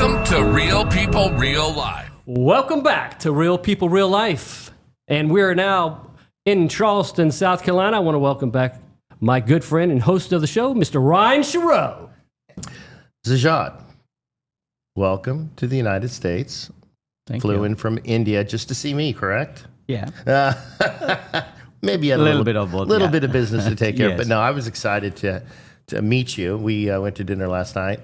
Welcome to Real People, Real Life. Welcome back to Real People, Real Life. And we're now in Charleston, South Carolina. I want to welcome back my good friend and host of the show, Mr. Ryan Shiro. Zajjad, welcome to the United States. Flew in from India just to see me, correct? Yeah. Maybe a little bit of both. Little bit of business to take care of. Yes. But no, I was excited to meet you. We went to dinner last night.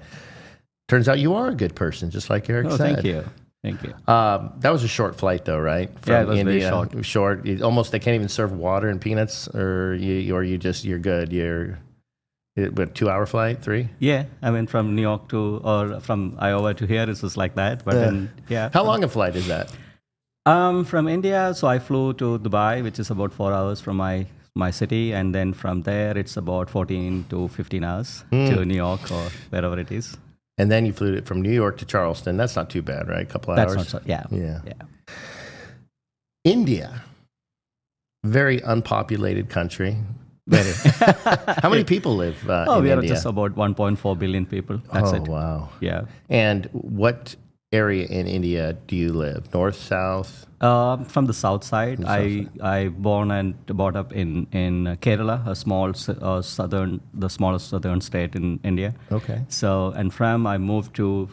Turns out you are a good person, just like Eric said. Thank you. Thank you. That was a short flight, though, right? From Yeah, it was India. very short. It was short. Almost, they can't even serve water and peanuts, or you're good. What, 2-hour flight, 3? Yeah, I went from New York or from Iowa to here. It was like that. But then, yeah. How long a flight is that? From India, so I flew to Dubai, which is about 4 hours from my city, and then from there it's about 14 to 15 hours to New York or wherever it is. And then you flew it from New York to Charleston. That's not too bad, right? A couple That's hours. not so, yeah. India, very unpopulated country. Very. How many people live in we are India? just about 1.4 billion people. That's it. Oh, wow. Yeah. And what area in India do you live? North, south? From the south side, I born and brought up in Kerala, the smallest southern state in India. Okay. So and from I moved to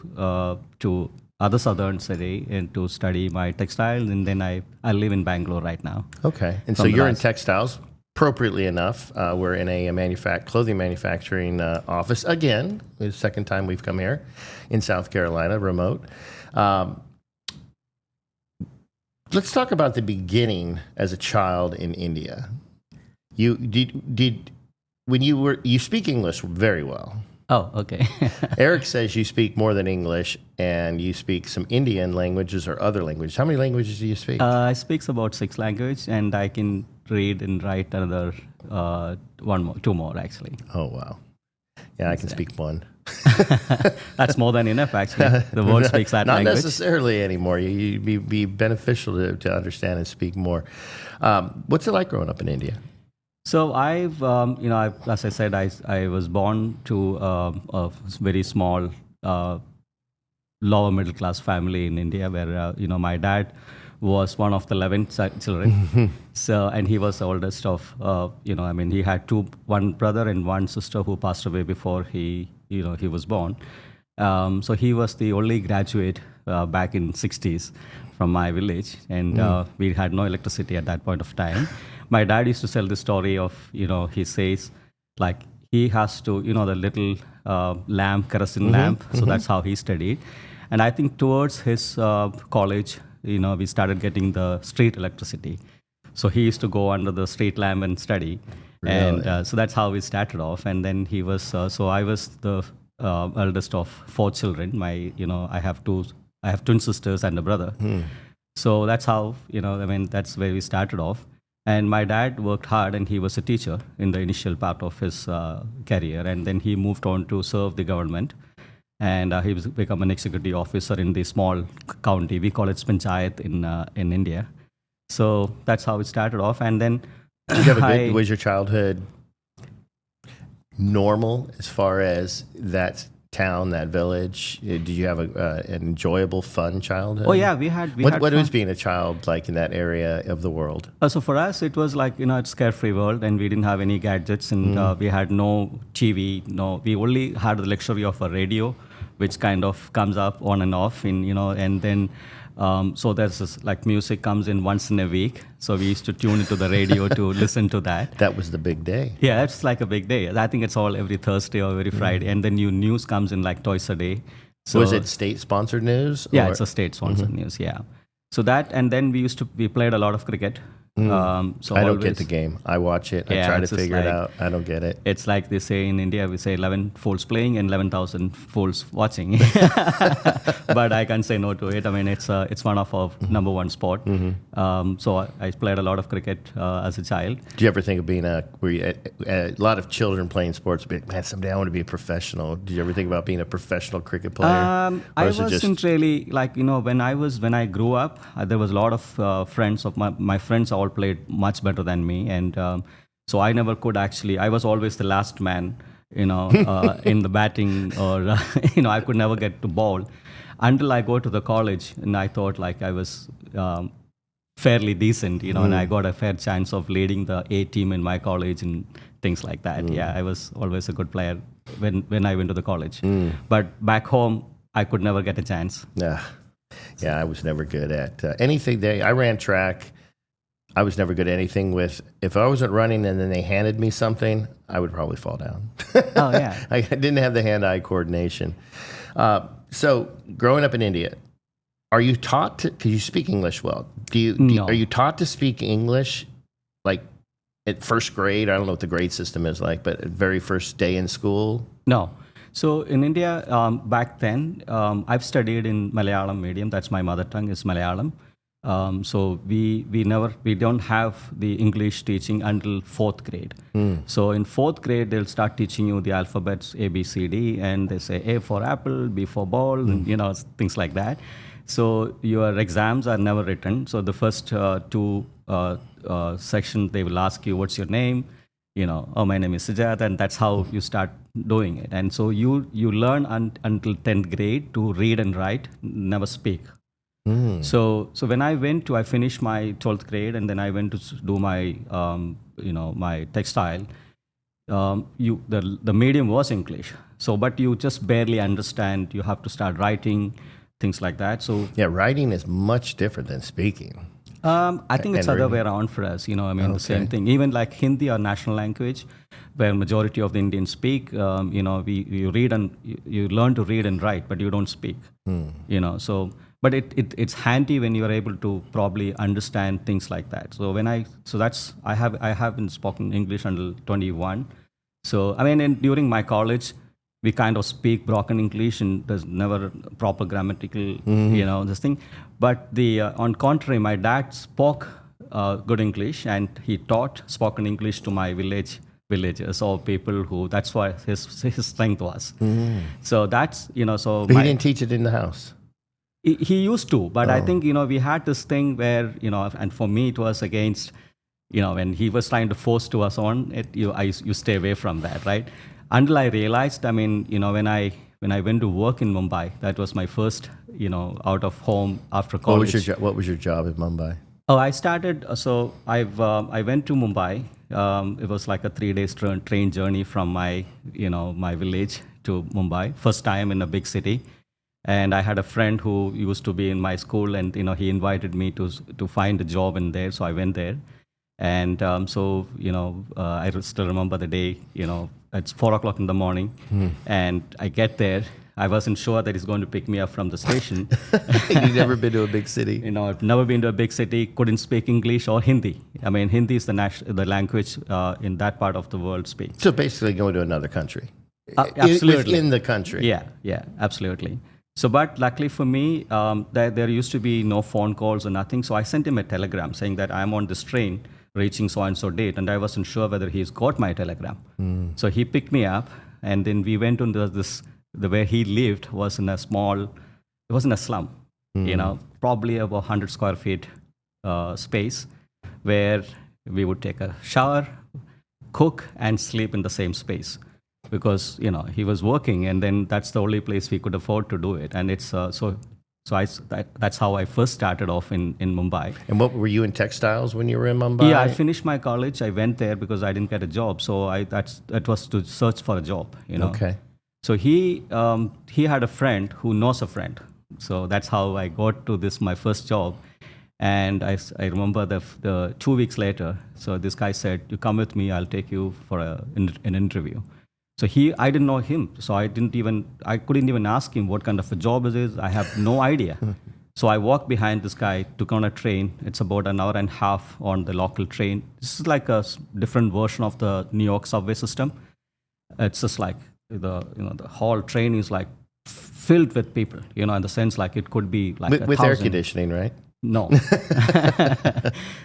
other southern city and to study my textiles, and then I live in Bangalore right now. Okay. And so you're in textiles. Appropriately enough, we're in a clothing manufacturing office again. The second time we've come here in South Carolina, remote. Let's talk about the beginning as a child in India. You speak English very well. Oh, okay. Eric says you speak more than English, and you speak some Indian languages or other languages. How many languages do you speak? I speak about 6 languages, and I can read and write another 2 more actually. Oh, wow. Yeah, I can speak 1. That's more than enough, actually. The world speaks that Not language. Not necessarily anymore. You'd be beneficial to understand and speak more. What's it like growing up in India? So as I said, I was born to a very small, lower middle class family in India, where my dad was one of the 11 children. So, and he was the oldest of, he had one brother and one sister who passed away before he was born. So he was the only graduate back in 60s from my village, and we had no electricity at that point of time. My dad used to tell the story of, he says, like, he has to, the little kerosene lamp. So that's how he studied. And I think towards his college, we started getting the street electricity. So he used to go under the street lamp and study. Really? And so that's how we started off. And then he was, so I was the eldest of 4 children. I have twin sisters and a brother. So that's how, that's where we started off. And my dad worked hard, and he was a teacher in the initial part of his career. And then he moved on to serve the government. And he become an executive officer in the small county. We call it Panchayat in India. So that's how it started off. And then was your childhood normal as far as that town, that village? Did you have an enjoyable, fun childhood? Oh yeah, we had What fun. was being a child like in that area of the world? So for us, it was like, it's carefree world, and we didn't have any gadgets, and we had no TV. We only had the luxury of a radio, which kind of comes up on and off, and then so there's this, like, music comes in once in a week. So we used to tune into the radio to listen to that. That was the big day. Yeah, it's like a big day. I think it's all every Thursday or every Friday, and then news comes in like twice a day. So was it state-sponsored news? Yeah, it's a state-sponsored news. Yeah. So that, and then we played a lot of cricket. So I don't get the game. I watch it. I try to figure it out. I don't get it. It's like they say in India, we say 11 fools playing and 11,000 fools watching. But I can't say no to it. I mean, it's one of our number one sport. So I played a lot of cricket as a child. Did you ever think of being a lot of children playing sports? Man, someday I want to be a professional. Did you ever think about being a professional cricket player? I wasn't really, like, when I grew up, there was a lot of friends of my friends all played much better than me, and so I never could actually. I was always the last man, in the batting, or I could never get to ball. until I go to the college, and I thought like I was fairly decent, and I got a fair chance of leading the A team in my college and things like that. Yeah, I was always a good player when I went to the college. But back home, I could never get a chance. Yeah, I was never good at anything. I ran track. I was never good at anything with, if I wasn't running and then they handed me something, I would probably fall down. Oh, yeah. I didn't have the hand-eye coordination. So growing up in India, are you taught to, because you speak English well, No. are you taught to speak English like at first grade? I don't know what the grade system is like, but at very first day in school? No. So in India, back then, I've studied in Malayalam medium. That's my mother tongue, is Malayalam. So we don't have the English teaching until 4th grade. So in 4th grade, they'll start teaching you the alphabets A, B, C, D, and they say A for apple, B for ball, and things like that. So your exams are never written. So the first two sections, they will ask you, what's your name? Oh, my name is Zajjad, and that's how you start doing it. And so you learn until 10th grade to read and write, never speak. So when I finished my 12th grade, and then I went to do my, my textile. The medium was English. So, but you just barely understand. You have to start writing, things like that. So yeah, writing is much different than speaking. I think it's other way around for us. The same thing. Even like Hindi, our national language, where majority of the Indians speak. You read and you learn to read and write, but you don't speak. So. But it's handy when you are able to probably understand things like that. So I haven't spoken English until 21. So during my college, we kind of speak broken English, and there's never proper grammatical, this thing. But on contrary, my dad spoke good English, and he taught spoken English to my villagers or people who. That's why his strength was. So that's so. But he didn't teach it in the house. He used to, but I think, we had this thing where, and for me it was against, when he was trying to force to us on it, you stay away from that, right? Until I realized, when I went to work in Mumbai, that was my first, out of home after college. What was your job in Mumbai? Oh, I started, so I went to Mumbai. It was like a 3-day train journey from my village to Mumbai. First time in a big city. And I had a friend who used to be in my school, and he invited me to find a job in there. So I went there, and I still remember the day. It's 4:00 in the morning, and I get there. I wasn't sure that he's going to pick me up from the station. You've never been to a big city. I've never been to a big city. Couldn't speak English or Hindi. Hindi is the language in that part of the world speak. So basically, going to another country. Absolutely, within the country. Yeah, absolutely. So, but luckily for me, there used to be no phone calls or nothing. So I sent him a telegram saying that I'm on this train reaching so-and-so date, and I wasn't sure whether he's got my telegram. So he picked me up, and then we went on where he lived was in it wasn't a slum, probably about 100 square feet space, where we would take a shower, cook, and sleep in the same space. Because he was working, and then that's the only place we could afford to do it, and it's that's how I first started off in Mumbai. And what were you in textiles when you were in Mumbai? Yeah, I finished my college. I went there because I didn't get a job, so that was to search for a job. Okay. So he had a friend who knows a friend, so that's how I got to my first job. And I remember the 2 weeks later, so this guy said, "You come with me. I'll take you for an interview." So I didn't know him, so I couldn't even ask him what kind of a job it is. I have no idea. So I walked behind this guy, took on a train. It's about an hour and a half on the local train. This is like a different version of the New York subway system. It's just like the whole train is like filled with people, in the sense like it could be like with air conditioning, right? No.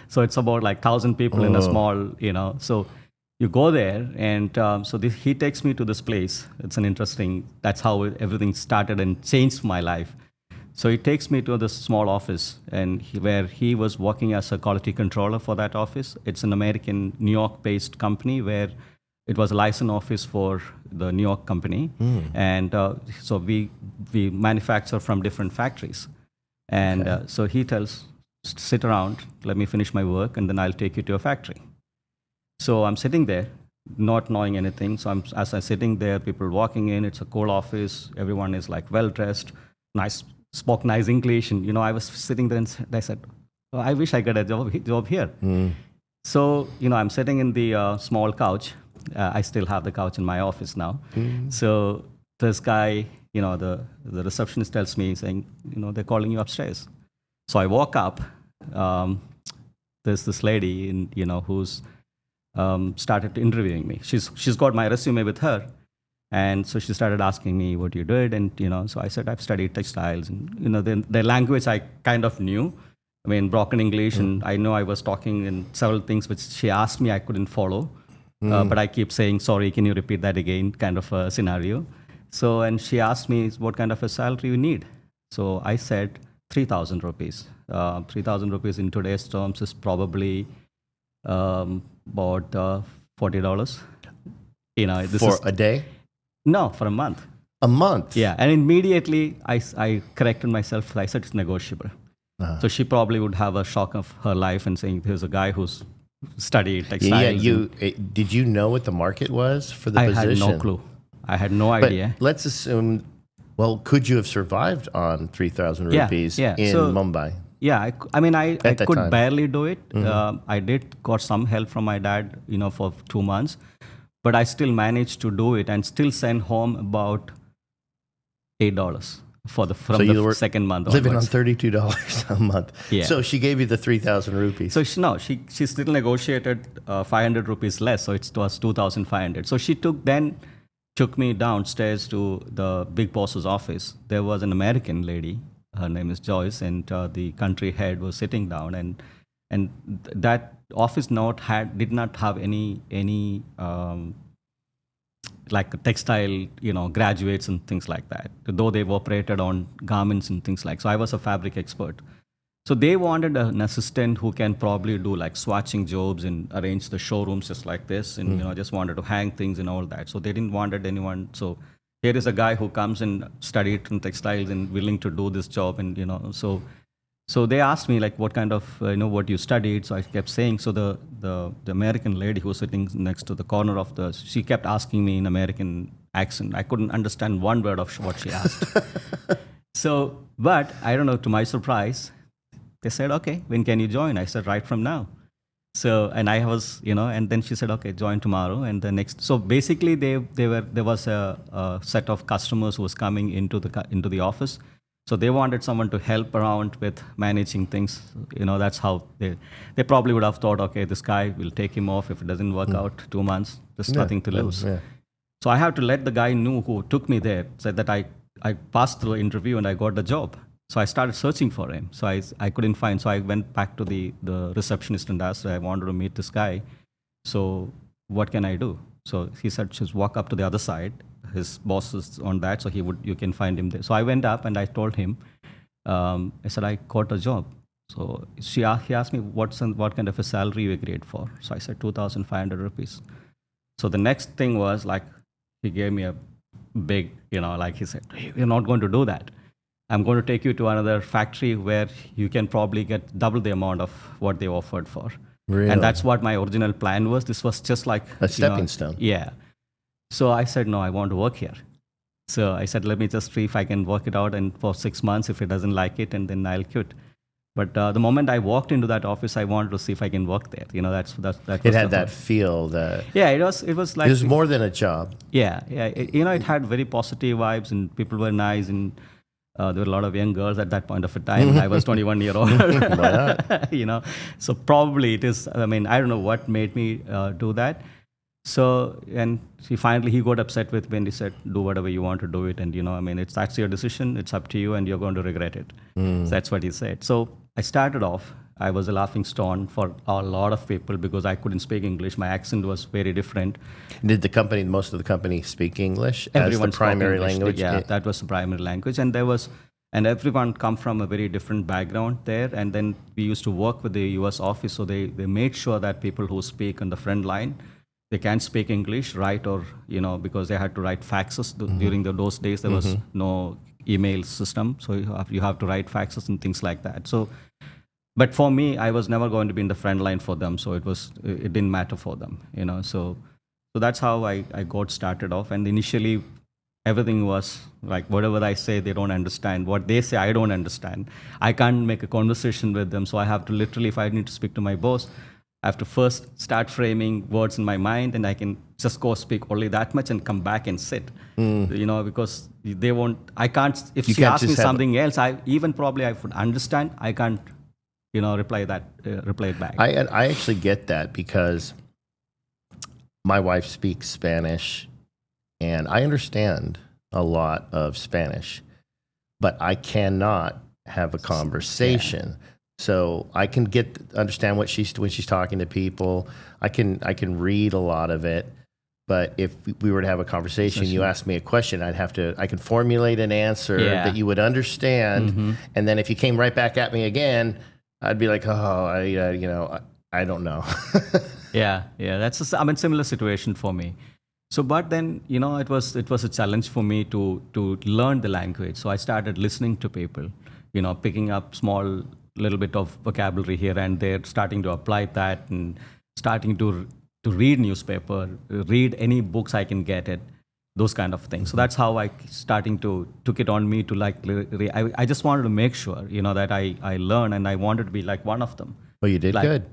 So it's about like 1,000 people in a small, so. You go there, and he takes me to this place. It's that's how everything started and changed my life. So he takes me to this small office, and where he was working as a quality controller for that office. It's an American, New York-based company where it was a license office for the New York company, and so we manufacture from different factories. And so he tells, sit around, let me finish my work, and then I'll take you to a factory. So I'm sitting there, not knowing anything. So as I'm sitting there, people walking in, it's a cold office, everyone is like well-dressed, spoke nice English, and I was sitting there and I said, oh, I wish I got a job here. So, I'm sitting in the small couch. I still have the couch in my office now. So this guy, the receptionist tells me, saying, they're calling you upstairs. So I walk up. There's this lady, who's started interviewing me. She's got my resume with her. And so she started asking me what you did. And, so I said, I've studied textiles. And, the language I kind of knew. I mean, broken English, and I know I was talking in several things which she asked me I couldn't follow. But I keep saying, sorry, can you repeat that again, kind of a scenario. So, and she asked me, what kind of a salary you need? So I said, 3,000 rupees. 3,000 rupees in today's terms is probably about $40. This For is, a day? No, for a month. A month? Yeah, and immediately I corrected myself. I said it's negotiable. So she probably would have a shock of her life and saying, there's a guy who's studied textiles. Yeah, did you know what the market was for the position? I had no clue. I had no But idea. let's assume, well, could you have survived on 3,000 rupees in Mumbai? Yeah, I could time. barely do it. I got some help from my dad, for 2 months. But I still managed to do it and still send home about $8 from the second month living onwards. on $32 a month. Yeah. So she gave you the 3,000 rupees. So she still negotiated 500 rupees less, so it was 2,500. So she took me downstairs to the big boss's office. There was an American lady, her name is Joyce, and the country head was sitting down, and that office did not have any like textile, graduates and things like that, though they've operated on garments and things like. So I was a fabric expert. So they wanted an assistant who can probably do like swatching jobs and arrange the showrooms just like this, and just wanted to hang things and all that. So they didn't wanted anyone. So here is a guy who comes and studied in textiles and willing to do this job, and so they asked me like what kind of what you studied. So I kept saying. So the American lady who was sitting next to the corner of she kept asking me in American accent. I couldn't understand one word of what she asked. So, but I don't know. To my surprise, they said, "Okay, when can you join?" I said, "Right from now." So, and I was, and then she said, "Okay, join tomorrow." And the next, so basically, there was a set of customers who was coming into the office. So they wanted someone to help around with managing things. That's how they probably would have thought, okay, this guy, will take him off if it doesn't work out. 2 months, there's nothing to lose. Yeah. So I have to let the guy know who took me there, said that I passed through the interview and I got the job. So I started searching for him. So I couldn't find. So I went back to the receptionist and asked, I wanted to meet this guy. So what can I do? So he said, just walk up to the other side. His boss is on that, so you can find him there. So I went up and I told him, I said, I got a job. So he asked me, what kind of a salary you agreed for? So I said, 2,500 rupees. So the next thing was like, he gave me a big, like he said, you're not going to do that. I'm going to take you to another factory where you can probably get double the amount of what they offered for. Really? And that's what my original plan was. This was just like a stepping stone. Yeah. So I said, no, I want to work here. So I said, let me just see if I can work it out, and for 6 months, if it doesn't like it, and then I'll quit. But the moment I walked into that office, I wanted to see if I can work there. That it had that feel that. Yeah, it was like. It was more than a job. Yeah. It had very positive vibes, and people were nice, and there were a lot of young girls at that point of a time. And I was 21-year-old. So probably it is. I mean, I don't know what made me do that. So, and he got upset with me and he said, do whatever you want to do it. And, that's your decision. It's up to you and you're going to regret it. So that's what he said. So I started off, I was a laughing stone for a lot of people because I couldn't speak English. My accent was very different. Did most of the company speak English as the primary language? Yeah, that was the primary language. And everyone come from a very different background there. And then we used to work with the US office. So they made sure that people who speak on the front line, they can't speak English, write, or because they had to write faxes during those days. There was no email system, so you have to write faxes and things like that. So, but for me, I was never going to be in the front line for them, so it didn't matter for them, So that's how I got started off, and initially everything was like whatever I say, they don't understand. What they say, I don't understand. I can't make a conversation with them, so I have to literally, if I need to speak to my boss, I have to first start framing words in my mind, and I can just go speak only that much and come back and sit, because they won't. I can't. If she asks me something else, I would understand. I can't, reply it back. I actually get that because my wife speaks Spanish, and I understand a lot of Spanish, but I cannot have a conversation. Yeah. So I can understand when she's talking to people. I can read a lot of it, but if we were to have a conversation, you ask me a question, I can formulate an answer that you would understand, and then if you came right back at me again, I'd be like, I don't know. yeah, that's similar situation for me. So, but then it was a challenge for me to learn the language. So I started listening to people, picking up small little bit of vocabulary here and there, starting to apply that, and starting to read newspaper, read any books I can get it, those kind of things. So that's how I took it on me to I just wanted to make sure, that I learn, and I wanted to be like one of them. Well, you did good.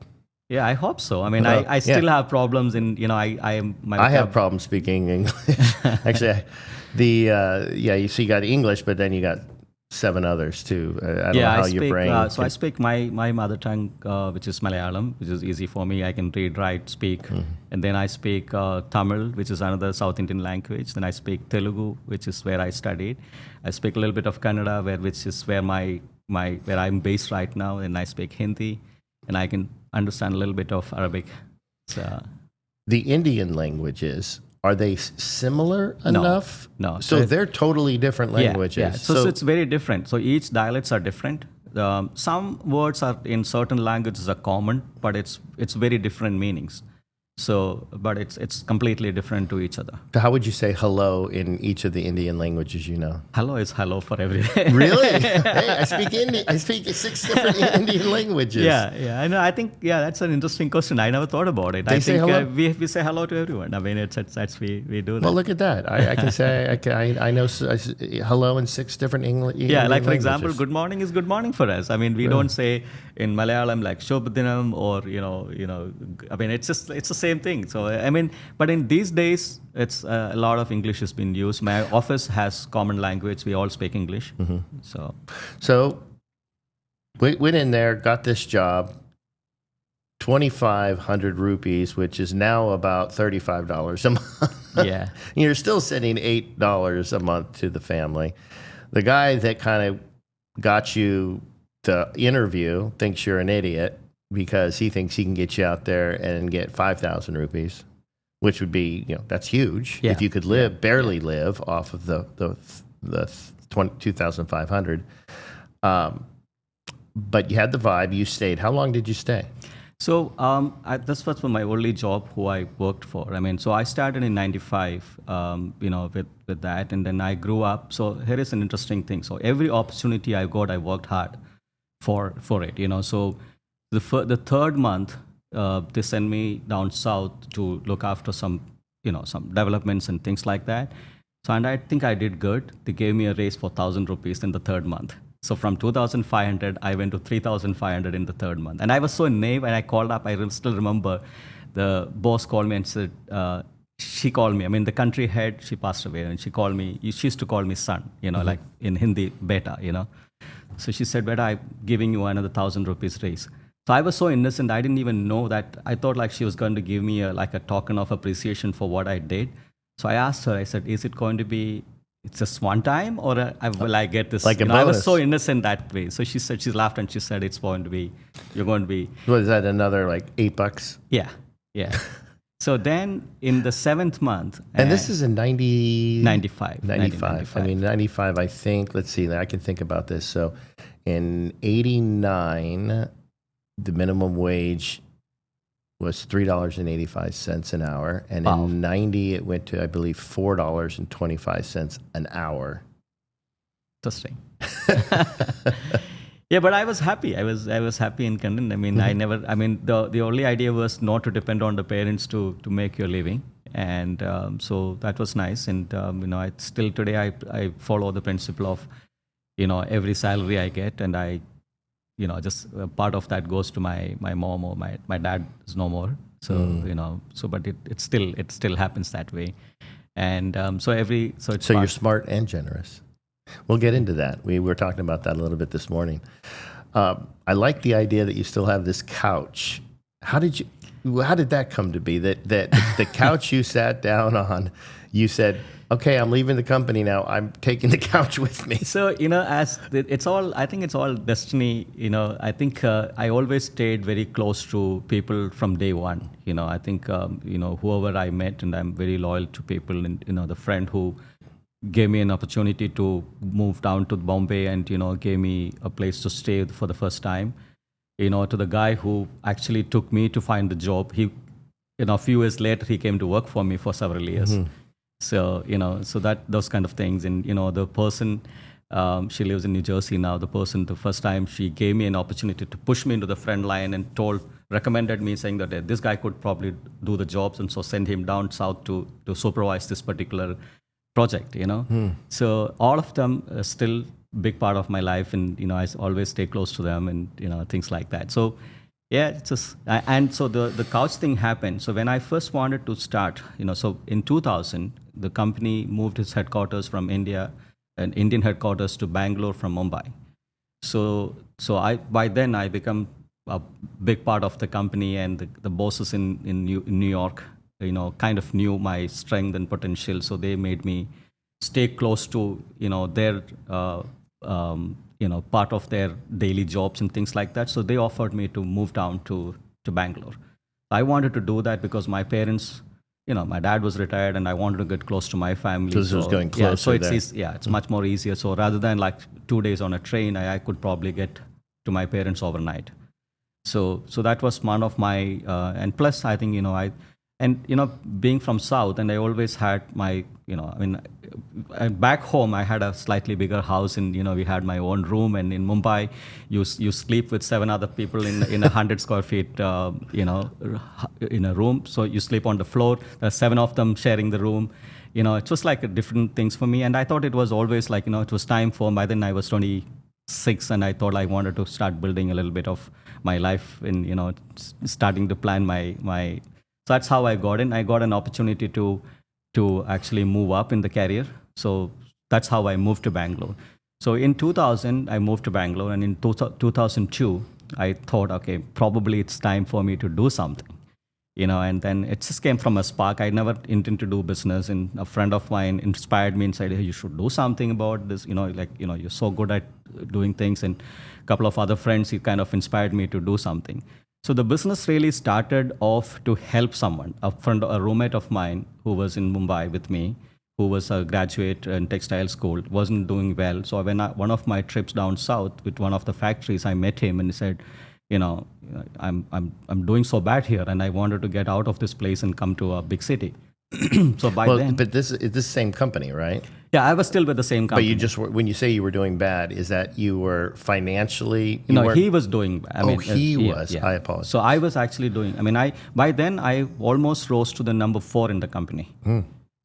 Yeah, I hope so. I mean, I still have problems in, I have problems speaking English. Actually, you got English, but then you got 7 others too. I don't know how your brain. I speak my mother tongue, which is Malayalam, which is easy for me. I can read, write, speak, and then I speak Tamil, which is another South Indian language. Then I speak Telugu, which is where I studied. I speak a little bit of Kannada, which is where where I'm based right now, and I speak Hindi, and I can understand a little bit of Arabic. So, the Indian languages, are they similar enough? No. So they're totally different languages. Yeah. So it's very different. So each dialects are different. Some words are in certain languages are common, but it's very different meanings. So, but it's completely different to each other. So how would you say hello in each of the Indian languages you know? Hello is hello for every day. Really? Hey, I speak 6 different Indian languages. Yeah. I know. I think that's an interesting question. I never thought about it. They say hello? We say hello to everyone. I mean, we do that. Well, look at that. I can say I know hello in 6 different English. Yeah, like for example, good morning is good morning for us. I mean, we don't say in Malayalam like Shobhadinam or I mean, it's the same thing. So I mean, but in these days, it's a lot of English has been used. My office has common language. We all speak English. So we went in there, got this job, 2,500 rupees, which is now about $35 a month. Yeah, you're still sending $8 a month to the family. The guy that kind of got you the interview thinks you're an idiot, because he thinks he can get you out there and get 5,000 rupees, which would be, that's huge. Yeah. If you could barely live off of the 2,500. But you had the vibe, you stayed. How long did you stay? So this was my only job who I worked for. I mean, so I started in 95, with that, and then I grew up. So here is an interesting thing. So every opportunity I got, I worked hard for it, So the third month, they sent me down south to look after some developments and things like that. So, and I think I did good. They gave me a raise for 1,000 rupees in the third month. So from 2,500, I went to 3,500 in the third month. And I was so naive, and I called up. I still remember the boss called me and said, she called me. I mean, the country head, she passed away, and she called me. She used to call me son, like in Hindi, beta, So she said, beta, I'm giving you another 1,000 rupees raise. So I was so innocent, I didn't even know that. I thought like she was going to give me a token of appreciation for what I did. So I asked her, I said, is it going to be just one time, or will I get this? Like a bonus. I was so innocent that way. So she said, she laughed and she said, you're going to be. What is that, another like $8? Yeah. So then in the 7th month. And this is in 95. 95. I mean, 95, I think, let's see, I can think about this. So in 89, the minimum wage was $3.85 an hour. And Wow. in 90, it went to, I believe, $4.25 an hour. Interesting. Yeah, but I was happy. I was happy and content. I mean, the only idea was not to depend on the parents to make your living. And so that was nice. And, I still today, I follow the principle of, every salary I get, and I, just part of that goes to my mom, or my dad is no more. So, but it still happens that way. And so you're smart and generous. We'll get into that. We were talking about that a little bit this morning. I like the idea that you still have this couch. How did that come to be? That the couch you sat down on, you said, "Okay, I'm leaving the company now. I'm taking the couch with me." So I think it's all destiny. I think I always stayed very close to people from day one. I think whoever I met, and I'm very loyal to people. And the friend who gave me an opportunity to move down to Bombay, and gave me a place to stay for the first time. To the guy who actually took me to find the job. He, a few years later, he came to work for me for several years. Mm-hmm. So those kind of things. And the person, she lives in New Jersey now. The person, the first time, she gave me an opportunity to push me into the front line and recommended me, saying that this guy could probably do the jobs, and so send him down south to supervise this particular project. So all of them are still big part of my life, and I always stay close to them, and things like that. So yeah, it's just, and so the couch thing happened. So when I first wanted to start, so in 2000, the company moved its headquarters from India, an Indian headquarters, to Bangalore from Mumbai. So by then I become a big part of the company, and the bosses in New York, kind of knew my strength and potential. So they made me stay close to, their, part of their daily jobs and things like that. So they offered me to move down to Bangalore. I wanted to do that because my parents, my dad was retired, and I wanted to get close to my family. So this was going closer. Yeah, so it's much more easier. So rather than like 2 days on a train, I could probably get to my parents overnight. So that was one of my, and plus I think, being from South, and I always had my, back home I had a slightly bigger house, and we had my own room. And in Mumbai, you sleep with 7 other people in 100 square feet, in a room. So you sleep on the floor. There are 7 of them sharing the room. It was like different things for me, and I thought it was always like it was time for. By then I was 26, and I thought I wanted to start building a little bit of my life, and starting to plan my. So that's how I got in. I got an opportunity to actually move up in the career. So that's how I moved to Bangalore. So in 2000, I moved to Bangalore, and in 2002, I thought, okay, probably it's time for me to do something, and then it just came from a spark. I never intended to do business, and a friend of mine inspired me and said, hey, you should do something about this, you're so good at doing things, and a couple of other friends, he kind of inspired me to do something. So the business really started off to help someone, a roommate of mine who was in Mumbai with me, who was a graduate in textile school, wasn't doing well. So when one of my trips down south with one of the factories, I met him, and he said, I'm doing so bad here, and I wanted to get out of this place and come to a big city. So then, but this is the same company, right? Yeah, I was still with the same company. But you just when you say you were doing bad, is that you were financially? He was doing. He was. Yeah. I apologize. So I was actually doing. By then I almost rose to the number 4 in the company.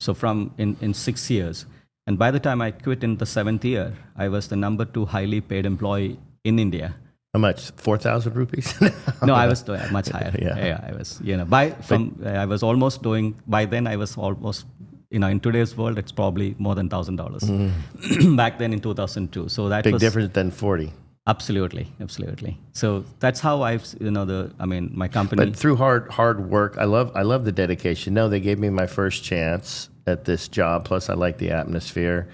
So from in 6 years, and by the time I quit in the 7th year, I was the number 2 highly paid employee in India. How much? 4,000 rupees? No, I was doing much higher. Yeah, I was. I was almost doing. By then, I was almost. In today's world, it's probably more than $1,000. Back then in 2002, so that big was difference than 40. Absolutely. So that's how my company. But through hard work, I love the dedication. No, they gave me my first chance at this job. Plus, I like the atmosphere.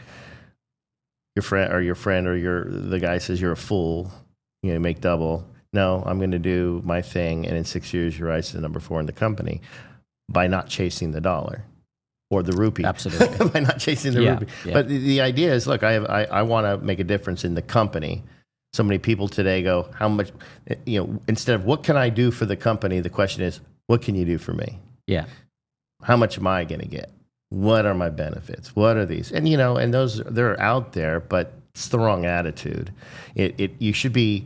Your friend or the guy says you're a fool. You make double. No, I'm going to do my thing, and in 6 years, you rise to number 4 in the company by not chasing the dollar or the rupee. Absolutely. By not chasing the rupee. Yeah. But the idea is, look, I want to make a difference in the company. So many people today go, how much, instead of what can I do for the company, the question is, what can you do for me? Yeah. How much am I going to get? What are my benefits? What are these? And, and those, they're out there, but it's the wrong attitude. You should be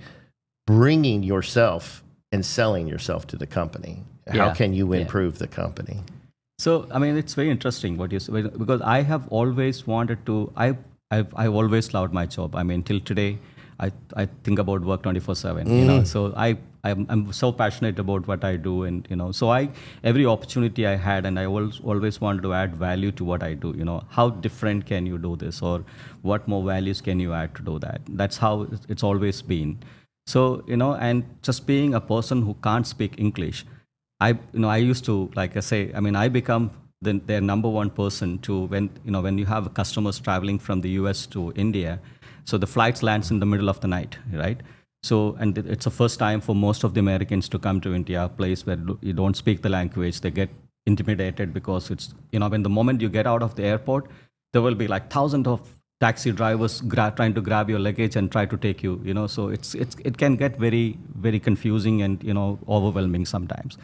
bringing yourself and selling yourself to the company. How can you improve the company? So, I mean, it's very interesting what you say, because I have always wanted to, I've always loved my job. I mean, till today, I think about work 24/7, so I'm so passionate about what I do. And, so every opportunity I had, and I always wanted to add value to what I do, how different can you do this, or what more values can you add to do that? That's how it's always been. So, and just being a person who can't speak English, I used to, like I say, I mean, I become their number one person to when you have customers traveling from the US to India, so the flights lands in the middle of the night, right? So, and it's the first time for most of the Americans to come to India, a place where you don't speak the language. They get intimidated because it's, when the moment you get out of the airport, there will be like thousands of taxi drivers trying to grab your luggage and try to take you, so it can get very, very confusing and, overwhelming sometimes.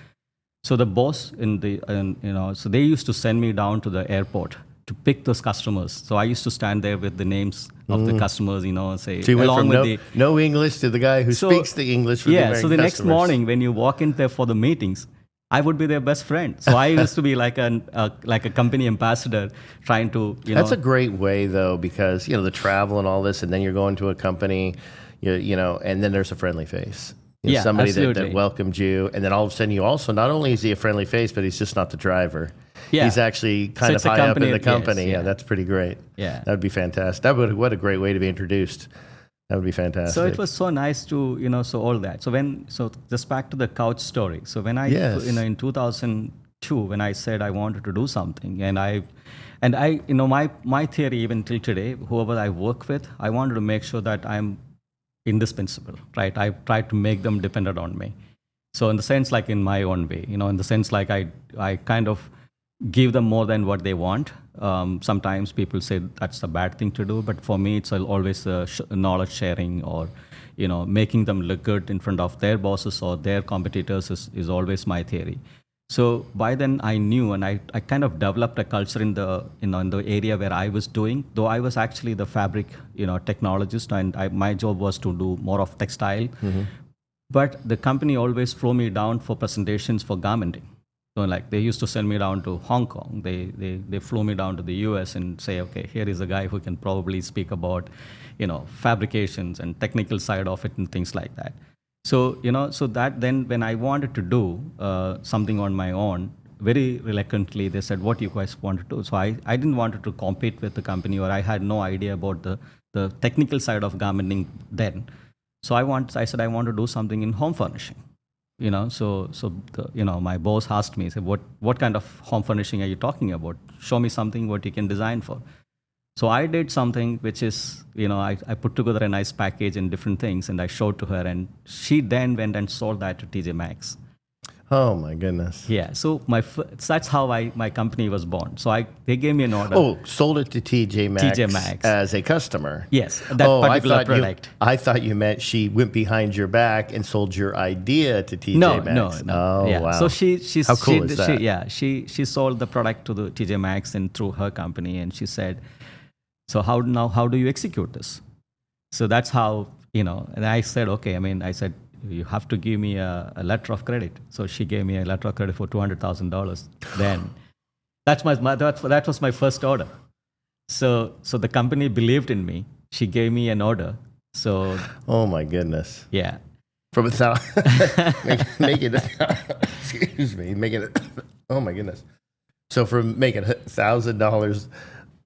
So the boss so they used to send me down to the airport to pick those customers. So I used to stand there with the names of the customers, say, so you went along from with no English to the guy who speaks the English for the American so the next customers. morning when you walk in there for the meetings, I would be their best friend. So I used to be like a company ambassador trying to, That's a great way, though, because, the travel and all this, and then you're going to a company, and then there's a friendly face. Somebody that welcomed you, and then all of a sudden you also, not only is he a friendly face, but he's just not the driver. Yeah. He's actually kind of high up in the company. Yes, that's pretty great. Yeah. That would be fantastic. What a great way to be introduced. That would be fantastic. So it was so nice to, so all that. So just back to the couch story. So when I, in 2002, when I said I wanted to do something, and I, my theory even till today, whoever I work with, I wanted to make sure that I'm indispensable, right? I tried to make them dependent on me. So in the sense, like in my own way, in the sense like I kind of give them more than what they want. Sometimes people say that's a bad thing to do, but for me, it's always knowledge sharing, or, making them look good in front of their bosses or their competitors is always my theory. So by then I knew, and I kind of developed a culture in the in the area where I was doing, though I was actually the fabric technologist, and my job was to do more of textile. Mm-hmm. But the company always flew me down for presentations for garmenting. So like they used to send me down to Hong Kong. They flew me down to the US and say, okay, here is a guy who can probably speak about fabrications and technical side of it and things like that. So, so that then when I wanted to do something on my own, very reluctantly, they said, what do you guys want to do? So I didn't want to compete with the company, or I had no idea about the technical side of garmenting then. So I said, I want to do something in home furnishing. So my boss asked me, said, what kind of home furnishing are you talking about? Show me something what you can design for. So I did something which is, I put together a nice package and different things, and I showed to her, and she then went and sold that to TJ Maxx. Oh my goodness! Yeah, so that's how my company was born. So they gave me an order. Oh, sold it to TJ Maxx as a customer. Yes, that particular product. I thought you meant she went behind your back and sold your idea to TJ Maxx. No. Oh yeah. wow! So how cool is that? She sold the product to the TJ Maxx and through her company, and she said, so how do you execute this? So that's how, and I said, okay, I said, you have to give me a letter of credit. So she gave me a letter of credit for $200,000. Then that was my first order. So the company believed in me. She gave me an order. So oh my goodness. Yeah. From make it excuse me, making it oh my goodness. So from making $1,000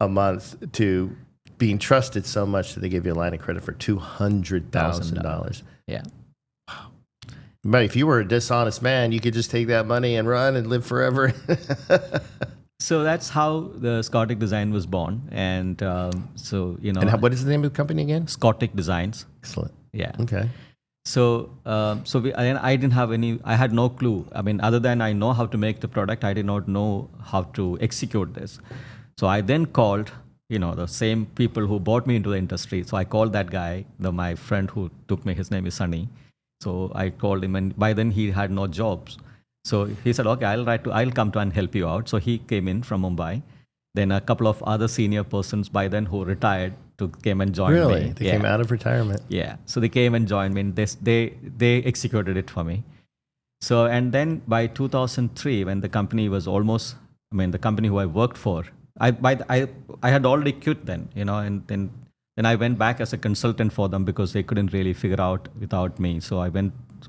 a month to being trusted so much that they give you a line of credit for $200,000. Yeah. Wow. But if you were a dishonest man, you could just take that money and run and live forever. So that's how the Scottic design was born. And And what is the name of the company again? Scottic Designs. Excellent. Yeah. Okay. So I didn't have I had no clue. Other than I know how to make the product, I did not know how to execute this. So I then called, the same people who brought me into the industry. So I called that guy, my friend who took me, his name is Sunny. So I called him, and by then he had no jobs. So he said, okay, I'll come to and help you out. So he came in from Mumbai. Then a couple of other senior persons by then who retired came and joined me. Really? They came out of retirement. Yeah. So they came and joined me, and they executed it for me. So, and then by 2003, when the company was almost, the company who I worked for, I had already quit then, and then I went back as a consultant for them because they couldn't really figure out without me. So I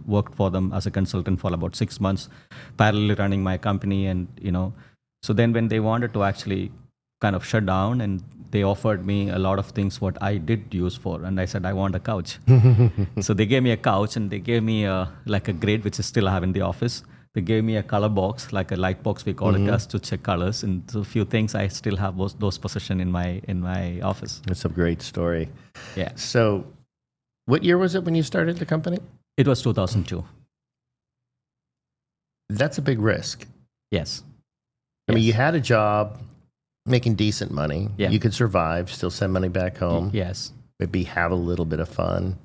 worked for them as a consultant for about 6 months, parallelly running my company, and so then when they wanted to actually kind of shut down, and they offered me a lot of things what I did use for, and I said I want a couch. So they gave me a couch, and they gave me like a grid which I still have in the office. They gave me a color box, like a light box we call it, as to check colors, and so a few things I still have those possession in my office. It's a great story. Yeah. So, what year was it when you started the company? It was 2002. That's a big risk. Yes. I mean, you had a job making decent money. Yeah. You could survive, still send money back home. Yes. Maybe have a little bit of fun.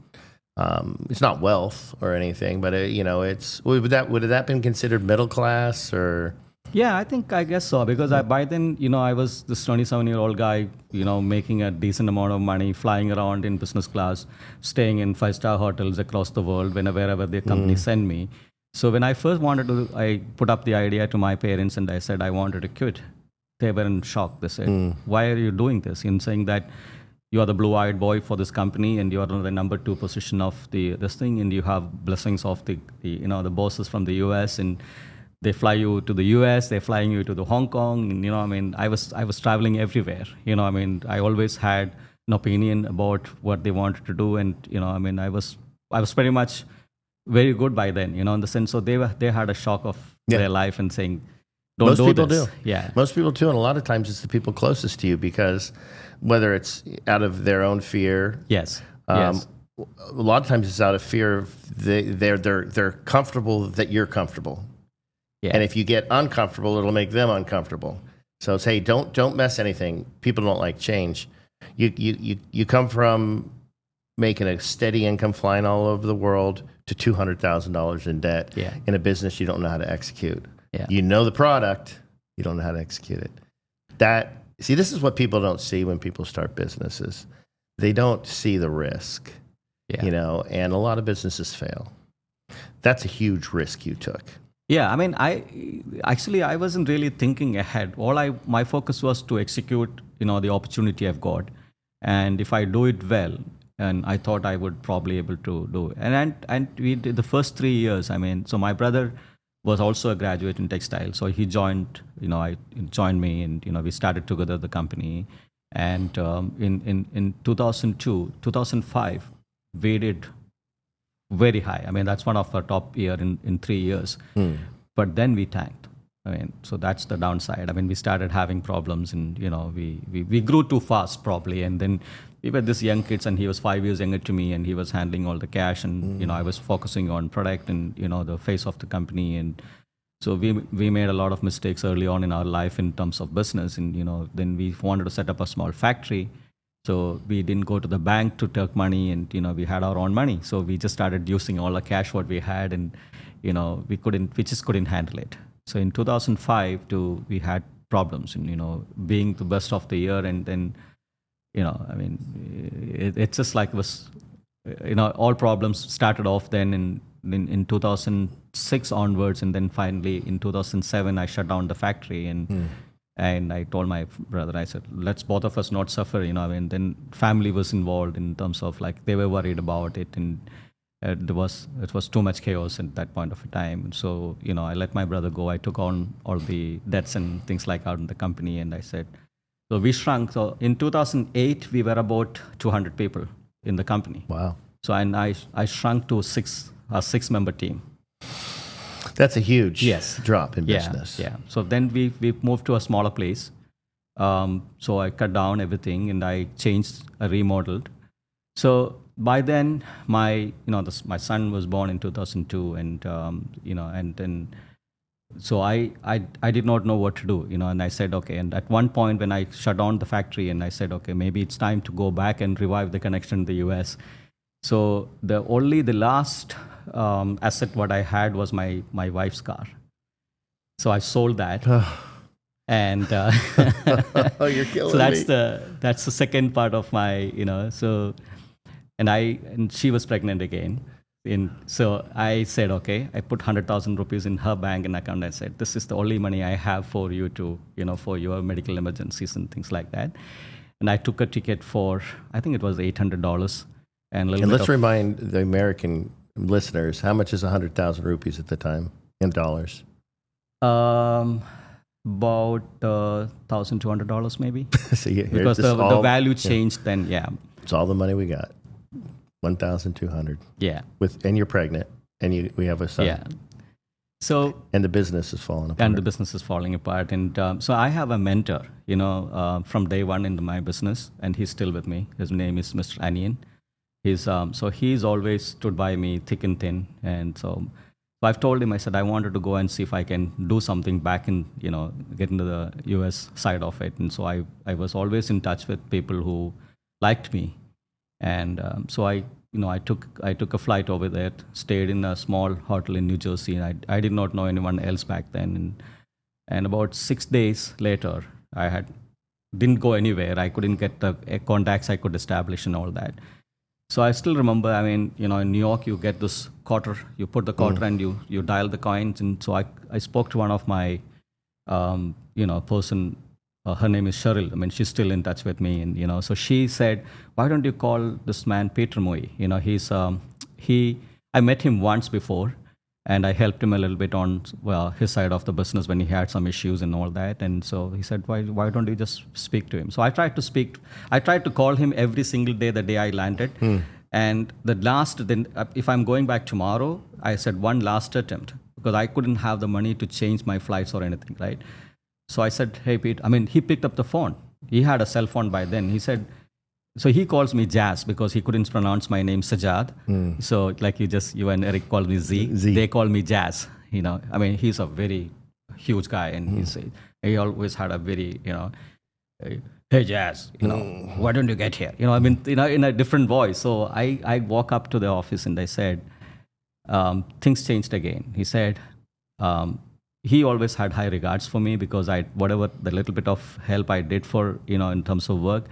It's not wealth or anything, but it's would have that been considered middle class or? Yeah, I guess so, because by then I was this 27-year-old guy, making a decent amount of money, flying around in business class, staying in 5-star hotels across the world wherever the company sent me. So when I first I put up the idea to my parents, and I said I wanted to quit. They were in shock. They said, "Why are you doing this?" In saying that you are the blue-eyed boy for this company, and you are in the number 2 position of this thing, and you have blessings of the bosses from the US, and they fly you to the US, they're flying you to the Hong Kong, and I was traveling everywhere. I always had an opinion about what they wanted to do, and I was pretty much very good by then, in the sense. So they had a shock of their life and saying, "Don't Most do people this." do. Yeah. Most people do, and a lot of times it's the people closest to you, because whether it's out of their own fear, Yes. a lot of times it's out of fear of they're comfortable that you're comfortable. Yeah. And if you get uncomfortable, it'll make them uncomfortable. So it's, hey, don't mess anything. People don't like change. You come from making a steady income, flying all over the world, to $200,000 in debt in a business you don't know how to execute. Yeah. You know the product, you don't know how to execute it. This is what people don't see when people start businesses. They don't see the risk, and a lot of businesses fail. That's a huge risk you took. Yeah, I wasn't really thinking ahead. My focus was to execute, the opportunity I've got, and if I do it well, and I thought I would probably able to do it. And we did the first 3 years. So my brother was also a graduate in textile, so he joined. He joined me, and we started together the company. And in 2002, 2005, we did very high. That's one of our top year in 3 years. But then we tanked. So that's the downside. We started having problems, and we grew too fast probably. And then we were this young kids, and he was 5 years younger to me, and he was handling all the cash, and I was focusing on product and the face of the company. And so we made a lot of mistakes early on in our life in terms of business, and then we wanted to set up a small factory. So we didn't go to the bank to take money, and we had our own money. So we just started using all the cash what we had, and we just couldn't handle it. So in 2005 we had problems, and being the best of the year, and then it's just like it was, all problems started off then in 2006 onwards, and then finally in 2007 I shut down the factory, and I told my brother, I said, let's both of us not suffer, then family was involved in terms of like they were worried about it, and it was too much chaos at that point of time. So I let my brother go. I took on all the debts and things like out in the company, and I said, so we shrunk. So in 2008 we were about 200 people in the company. Wow. So and I shrunk to a 6-member team. That's a huge drop in Yeah, business. yeah. So then we moved to a smaller place. So I cut down everything, and I changed, I remodeled. So by then my son was born in 2002, and and then so I did not know what to do, and I said, okay. And at one point when I shut down the factory, and I said, okay, maybe it's time to go back and revive the connection in the US. So the last asset what I had was my wife's car. So I sold that. And Oh, you're killing so that's me. that's the second part of my, so, and she was pregnant again. So I said, okay, I put 100,000 rupees in her bank and account. I said, this is the only money I have for you to, for your medical emergencies and things like that. And I took a ticket for, I think it was $800 and a little And bit let's remind the American listeners, how much is 100,000 rupees at the time in dollars? About $1,200 maybe. So here's Because this the all- value changed then, yeah. It's all the money we got. 1,200. Yeah. And you're pregnant, and we have a son. Yeah. So, And the business is falling apart. and the business is falling apart. And so I have a mentor, from day one in my business, and he's still with me. His name is Mr. Anian. He's always stood by me thick and thin. And so I've told him, I said, I wanted to go and see if I can do something back in, get into the US side of it. And so I was always in touch with people who liked me. And so I took a flight over there, stayed in a small hotel in New Jersey, and I did not know anyone else back then. And about 6 days later, didn't go anywhere. I couldn't get the contacts I could establish and all that. So I still remember, in New York, you get this quarter, you put the quarter and you dial the coins. And so I spoke to one of my, person, her name is Cheryl. She's still in touch with me. And, so she said, why don't you call this man Peter Moy? I met him once before, and I helped him a little bit on his side of the business when he had some issues and all that. And so he said, why don't you just speak to him? So I tried to call him every single day the day I landed. And if I'm going back tomorrow, I said one last attempt, because I couldn't have the money to change my flights or anything, right? So I said, hey, Pete, he picked up the phone. He had a cell phone by then. He said, so he calls me Jazz because he couldn't pronounce my name Zajjad. So like you and Eric call me Z. They call me Jazz. He's a very huge guy, and he always had a very, hey Jazz, why don't you get here? In a different voice. So I walk up to the office and I said, things changed again. He said, he always had high regards for me because whatever the little bit of help I did for, in terms of work.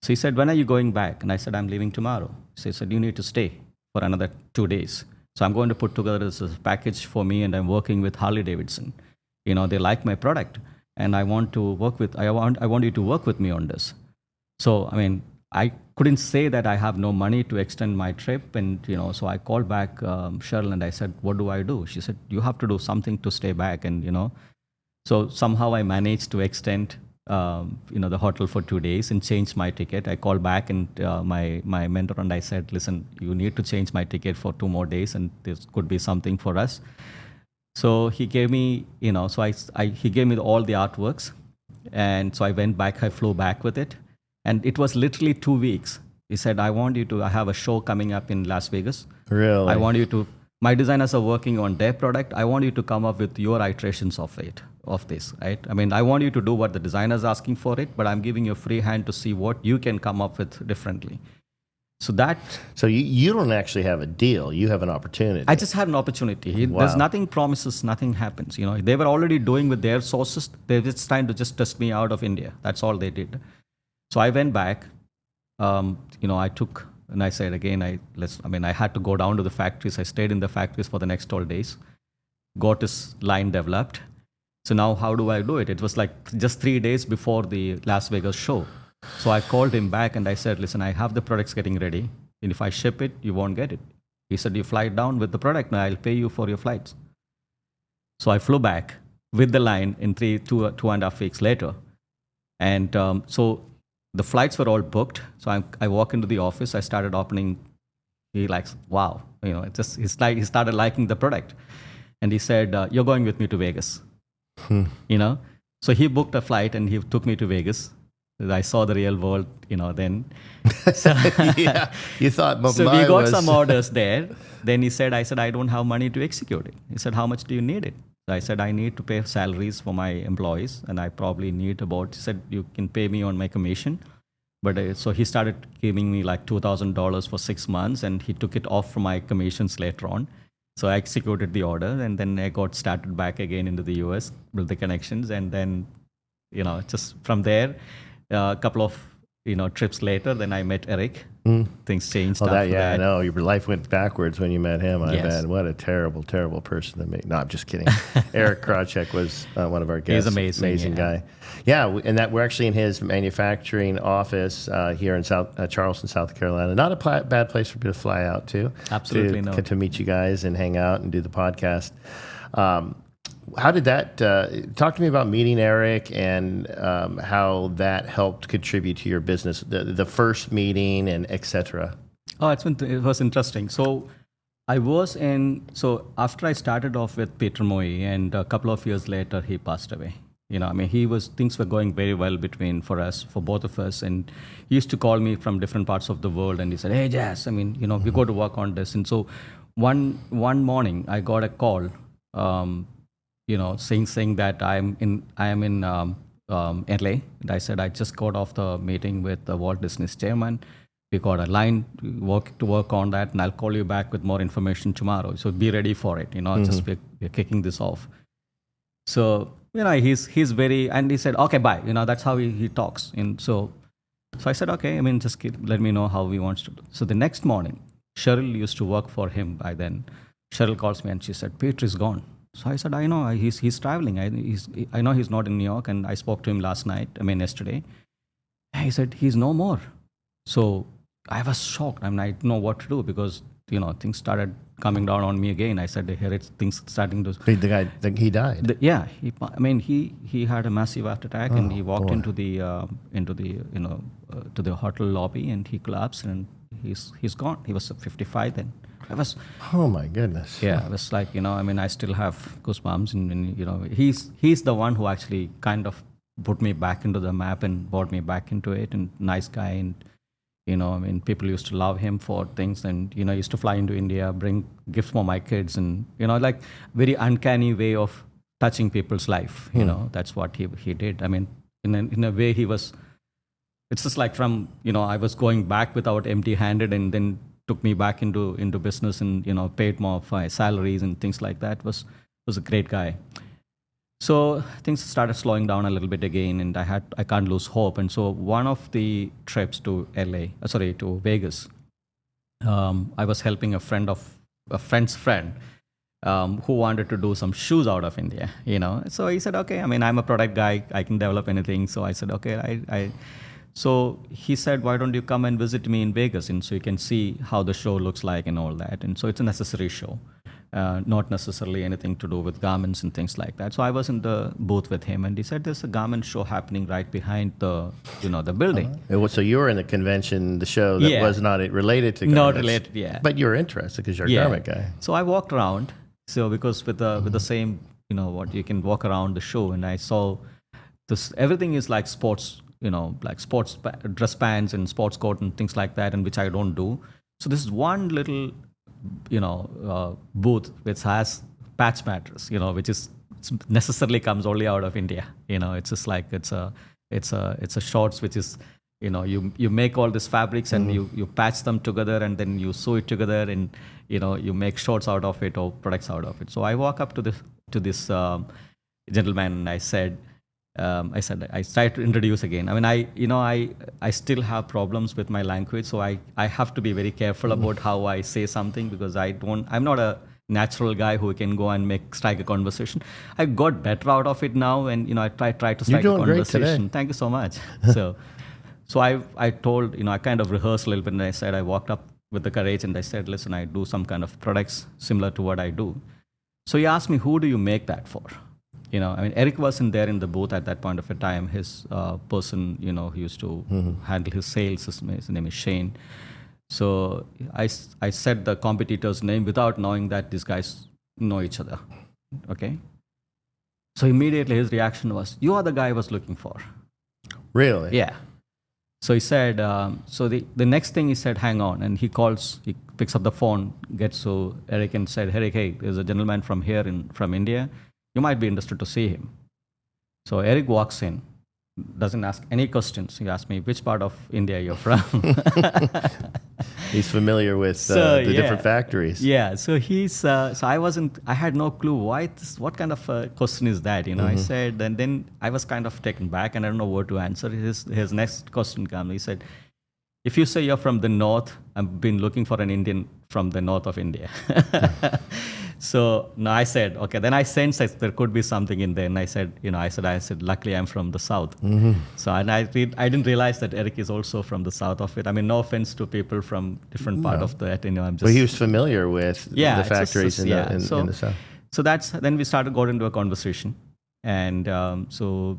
So he said, when are you going back? And I said, I'm leaving tomorrow. So he said, you need to stay for another 2 days. So I'm going to put together this package for me, and I'm working with Harley Davidson. They like my product, and I want you to work with me on this. So, I couldn't say that I have no money to extend my trip. And, so I called back Cheryl and I said, what do I do? She said, you have to do something to stay back. And, so somehow I managed to extend the hotel for 2 days and changed my ticket. I called back and my mentor, and I said, listen, you need to change my ticket for 2 more days, and this could be something for us. So he gave me, he gave me all the artworks, and so I went back. I flew back with it, and it was literally 2 weeks. He said, I have a show coming up in Las Vegas. Really? My designers are working on their product. I want you to come up with your iterations of this, right? I want you to do what the designer's asking for it, but I'm giving you a free hand to see what you can come up with differently. So you don't actually have a deal. You have an opportunity. I just had an opportunity. There's nothing promises, nothing happens. They were already doing with their sources. They're just trying to just test me out of India. That's all they did. So I went back. I took, and I said again, I had to go down to the factories. I stayed in the factories for the next 12 days. Got this line developed. So now how do I do it? It was like just 3 days before the Las Vegas show. So I called him back and I said, listen, I have the products getting ready. And if I ship it, you won't get it. He said, you fly down with the product and I'll pay you for your flights. So I flew back with the line in 2.5 weeks later. And so the flights were all booked. So I walk into the office. I started opening. He likes, wow. He started liking the product. And he said, you're going with me to Vegas. So he booked a flight and he took me to Vegas. I saw the real world, then. So, yeah, you thought Mumbai so we got some orders there. Then I said, I don't have money to execute it. He said, how much do you need it? So I said, I need to pay salaries for my employees, and I probably need he said, you can pay me on my commission. But so he started giving me like $2,000 for 6 months, and he took it off from my commissions later on. So I executed the order, and then I got started back again into the US, built the connections, and then, just from there, a couple of, trips later, then I met Eric. Things changed Oh, after I that. know. Your life went backwards when you met him. I Yes. bet. What a terrible, terrible person to meet. No, I'm just kidding. Eric Krawczyk was one of our guests. He's amazing, yeah. Guy. Yeah, and that we're actually in his manufacturing office here in Charleston, South Carolina. Not a bad place for me to fly out to. Absolutely to meet you guys and hang out and do the podcast. How did that? Talk to me about meeting Eric and how that helped contribute to your business, the first meeting and etc. Oh, it was interesting. So after I started off with Peter Moy, and a couple of years later, he passed away. Things were going very well for both of us. And he used to call me from different parts of the world, and he said, "Hey, Jazz, we got to work on this." And so one morning, I got a call, saying that I am in LA. And I said, I just got off the meeting with the Walt Disney's chairman. We got a line to work on that, and I'll call you back with more information tomorrow. So be ready for it. Just we're kicking this off. So he's very, and he said, okay, bye. That's how he talks. And so I said, okay. Just let me know how he wants to do. So the next morning, Cheryl used to work for him by then. Cheryl calls me and she said, Peter is gone. So I said, I know, he's traveling. I know he's not in New York, and I spoke to him yesterday. He said, he's no more. So I was shocked. I didn't know what to do because, things started coming down on me again. I said, here things starting to... The guy, he died. He had a massive heart attack, and he walked into the to the hotel lobby, and he collapsed, and he's gone. He was 55 then. I was... Oh my goodness. Yeah, I was like, I still have goosebumps, and he's the one who actually kind of put me back into the map and brought me back into it, and nice guy, and people used to love him for things, and used to fly into India, bring gifts for my kids, and like very uncanny way of touching people's life. That's what he did. In a way, he was... It's just like from I was going back without empty-handed, and then took me back into business, and paid more of my salaries and things like that. Was a great guy. So things started slowing down a little bit again, and I can't lose hope. And so one of the trips to to Vegas, I was helping a friend's friend who wanted to do some shoes out of India. So he said, okay, I'm a product guy, I can develop anything. So I said, okay, So he said, why don't you come and visit me in Vegas, and so you can see how the show looks like and all that. And so it's a necessary show. Not necessarily anything to do with garments and things like that. So I was in the booth with him, and he said, there's a garment show happening right behind the building. So you were in the convention, the show that was not related to garments. Not related, yeah. But you were interested because you're a garment guy. So I walked around. So because with the same, you can walk around the show, and I saw this, everything is like sports, like sports dress pants and sports coat and things like that, and which I don't do. So this is one little booth which has patch mattress, which is necessarily comes only out of India. It's just like it's a shorts which is you make all these fabrics and you patch them together, and then you sew it together, and you make shorts out of it or products out of it. So I walk up to this gentleman, and I said, I tried to introduce again. I still have problems with my language, so I have to be very careful about how I say something, because I'm not a natural guy who can go and strike a conversation. I got better out of it now, and I try to strike a conversation. Great today. Thank you so much. So I told, I kind of rehearsed a little bit, and I said, I walked up with the courage, and I said, listen, I do some kind of products similar to what I do. So he asked me, who do you make that for? Eric wasn't there in the booth at that point of a time. His person, who used to handle his sales, his name is Shane. So I said the competitor's name without knowing that these guys know each other. Okay. So immediately his reaction was, you are the guy I was looking for. Really? Yeah. So he said, so the next thing he said, hang on. And he picks up the phone, gets to Eric and said, Eric, hey, there's a gentleman from here from India. You might be interested to see him. So Eric walks in, doesn't ask any questions. He asked me which part of India you're from. He's familiar with So, the yeah. different factories. Yeah, so I had no clue what kind of question is that, I said, and then I was kind of taken back and I don't know what to answer. His next question came, he said, if you say you're from the north, I've been looking for an Indian from the north of India. So no, I said, okay, then I sensed that there could be something in there. And I said, I said, luckily I'm from the south. So, and I didn't realize that Eric is also from the south of it. I mean, no offense to people from different part of that, I'm just. But he was familiar with the factories in the south. So then we got into a conversation. And so